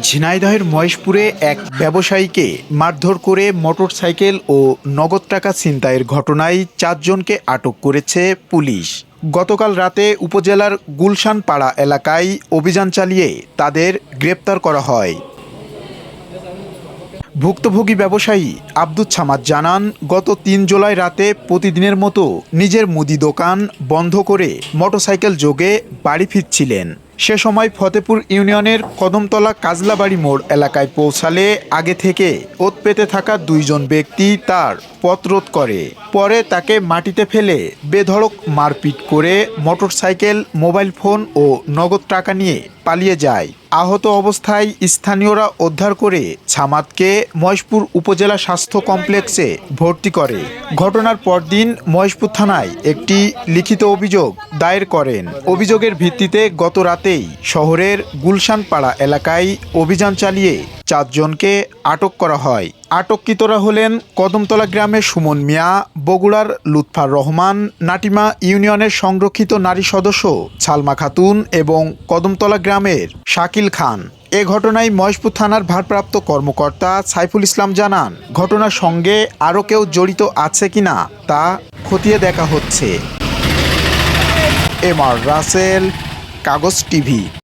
ঝিনাইদহের মহেশপুরে এক ব্যবসায়ীকে মারধর করে মোটরসাইকেল ও নগদ টাকা ছিনতাইয়ের ঘটনায় ৪ জনকে আটক করেছে পুলিশ। গতকাল রাতে উপজেলার গুলশানপাড়া এলাকায় অভিযান চালিয়ে তাদের গ্রেপ্তার করা হয়। ভুক্তভোগী ব্যবসায়ী আব্দুস সামাদ জানান, গত ৩ জুলাই রাতে প্রতিদিনের মতো নিজের মুদি দোকান বন্ধ করে মোটরসাইকেল যোগে বাড়ি ফিরছিলেন। সে সময় ফতেপুর ইউনিয়নের কদমতলা কাজলাবাড়ি মোড় এলাকায় পৌঁছালে আগে থেকে ওত পেতে থাকা ২ জন ব্যক্তি তার পথ রোধ করে। পরে তাকে মাটিতে ফেলে বেধড়ক মারপিট করে মোটরসাইকেল, মোবাইল ফোন ও নগদ টাকা নিয়ে পালিয়ে যায়। আহত অবস্থায় স্থানীয়রা উদ্ধার করে ছামাদকে মহেশপুর উপজেলা স্বাস্থ্য কমপ্লেক্সে ভর্তি করে। ঘটনার পরদিন মহেশপুর থানায় একটি লিখিত অভিযোগ দায়ের করেন। অভিযোগের ভিত্তিতে গত রাতেই শহরের গুলশানপাড়া এলাকায় অভিযান চালিয়ে ৪ জনকে আটক করা হয়। আটককৃতরা হলেন কদমতলা গ্রামের সুমন মিয়া, বগুড়ার লুৎফার রহমান, নাটিমা ইউনিয়নের সংরক্ষিত নারী সদস্য সালমা খাতুন এবং কদমতলা গ্রামের শাকিল খান। এ ঘটনায় মহেশপুর থানার ভারপ্রাপ্ত কর্মকর্তা সাইফুল ইসলাম জানান, ঘটনার সঙ্গে আরও কেউ জড়িত আছে কিনা তা খতিয়ে দেখা হচ্ছে। এম আর রাসেল, কাগজ টিভি।